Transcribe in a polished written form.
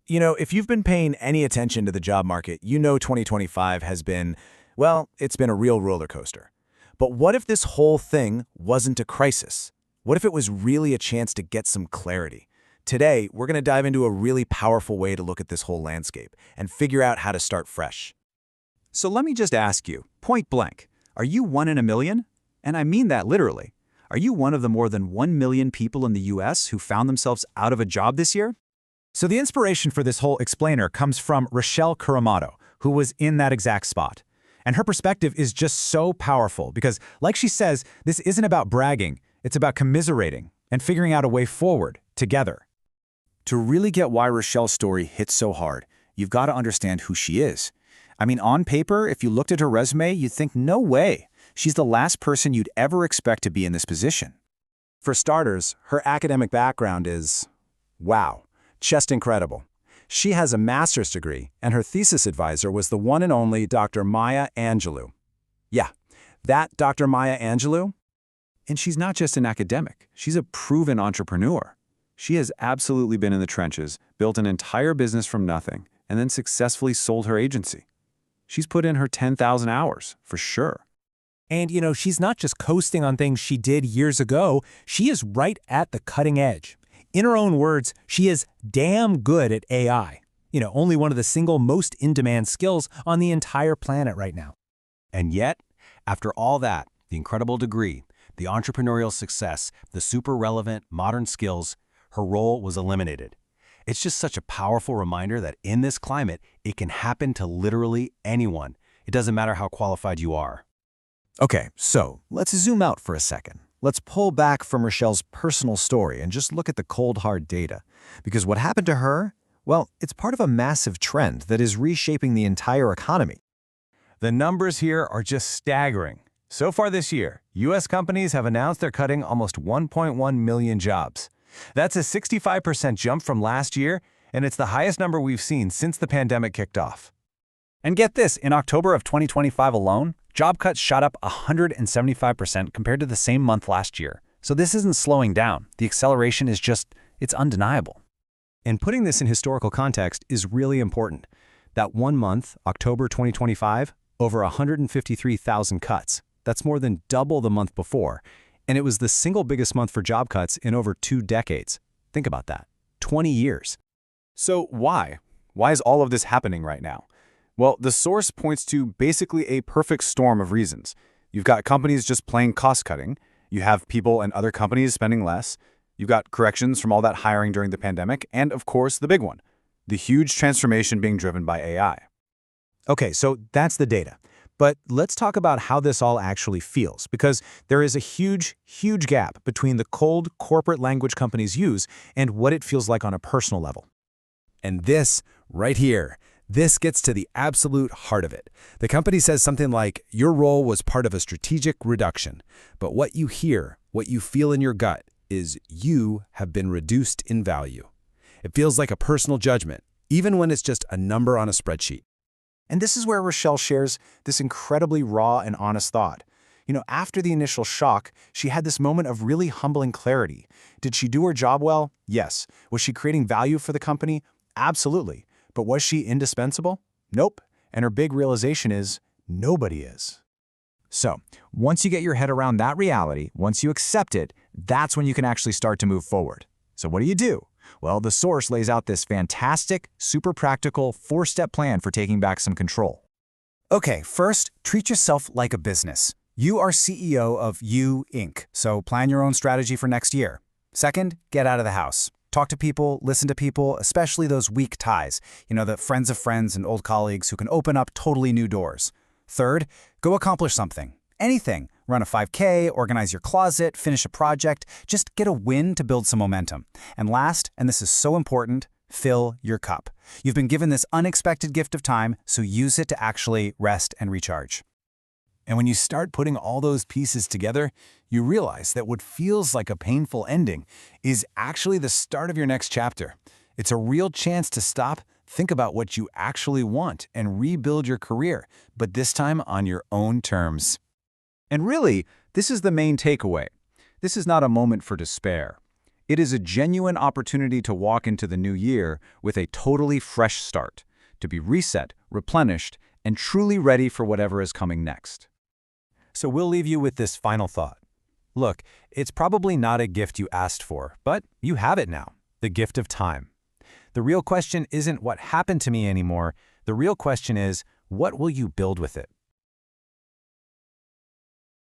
If you've been paying any attention to the job market, you know 2025 has been, well, it's been a real roller coaster. But what if this whole thing wasn't a crisis? What if it was really a chance to get some clarity? Today, we're going to dive into a really powerful way to look at this whole landscape and figure out how to start fresh. So let me just ask you, point blank, are you one in a million? And I mean that literally. Are you one of the more than 1 million people in the US who found themselves out of a job this year? So the inspiration for this whole explainer comes from Rochelle Kuramado, who was in that exact spot. And her perspective is just so powerful because, like she says, this isn't about bragging, it's about commiserating and figuring out a way forward together. To really get why Rochelle's story hits so hard, you've got to understand who she is. I mean, on paper, if you looked at her resume, you'd think, no way. She's the last person you'd ever expect to be in this position. For starters, her academic background is, wow, just incredible. She has a master's degree, and her thesis advisor was the one and only Dr. Maya Angelou. Yeah, that Dr. Maya Angelou. And she's not just an academic, she's a proven entrepreneur. She has absolutely been in the trenches, built an entire business from nothing, and then successfully sold her agency. She's put in her 10,000 hours, for sure. And, she's not just coasting on things she did years ago, she is right at the cutting edge. In her own words, she is damn good at AI. Only one of the single most in-demand skills on the entire planet right now. And yet, after all that, the incredible degree, the entrepreneurial success, the super relevant modern skills, her role was eliminated. It's just such a powerful reminder that in this climate, it can happen to literally anyone. It doesn't matter how qualified you are. Okay, so let's zoom out for a second. Let's pull back from Rochelle's personal story and just look at the cold, hard data. Because what happened to her, well, it's part of a massive trend that is reshaping the entire economy. The numbers here are just staggering. So far this year, U.S. companies have announced they're cutting almost 1.1 million jobs. That's a 65% jump from last year, and it's the highest number we've seen since the pandemic kicked off. And get this, in October of 2025 alone, job cuts shot up 175% compared to the same month last year. So this isn't slowing down. The acceleration is it's undeniable. And putting this in historical context is really important. That 1 month, October 2025, over 153,000 cuts. That's more than double the month before. And it was the single biggest month for job cuts in over 2 decades. Think about that. 20 years. So why? Why is all of this happening right now? Well, the source points to basically a perfect storm of reasons. You've got companies just plain cost-cutting. You have people and other companies spending less. You've got corrections from all that hiring during the pandemic. And, of course, the big one, the huge transformation being driven by AI. Okay, so that's the data. But let's talk about how this all actually feels, because there is a huge, huge gap between the cold corporate language companies use and what it feels like on a personal level. And this, right here, this gets to the absolute heart of it. The company says something like, your role was part of a strategic reduction, but what you hear, what you feel in your gut, is you have been reduced in value. It feels like a personal judgment, even when it's just a number on a spreadsheet. And this is where Rochelle shares this incredibly raw and honest thought. After the initial shock, she had this moment of really humbling clarity. Did she do her job well? Yes. Was she creating value for the company? Absolutely. But was she indispensable? Nope. And her big realization is, nobody is. So, once you get your head around that reality, once you accept it, that's when you can actually start to move forward. So what do? Well, the source lays out this fantastic, super practical 4-step plan for taking back some control. Okay, first, treat yourself like a business. You are CEO of You, Inc., so plan your own strategy for next year. Second, get out of the house. Talk to people, listen to people, especially those weak ties, the friends of friends and old colleagues who can open up totally new doors. Third, go accomplish something. Anything. Run a 5K, organize your closet, finish a project, just get a win to build some momentum. And last, and this is so important, fill your cup. You've been given this unexpected gift of time, so use it to actually rest and recharge. And when you start putting all those pieces together, you realize that what feels like a painful ending is actually the start of your next chapter. It's a real chance to stop, think about what you actually want, and rebuild your career, but this time on your own terms. And really, this is the main takeaway. This is not a moment for despair. It is a genuine opportunity to walk into the new year with a totally fresh start, to be reset, replenished, and truly ready for whatever is coming next. So we'll leave you with this final thought. Look, it's probably not a gift you asked for, but you have it now, the gift of time. The real question isn't what happened to me anymore. The real question is, what will you build with it?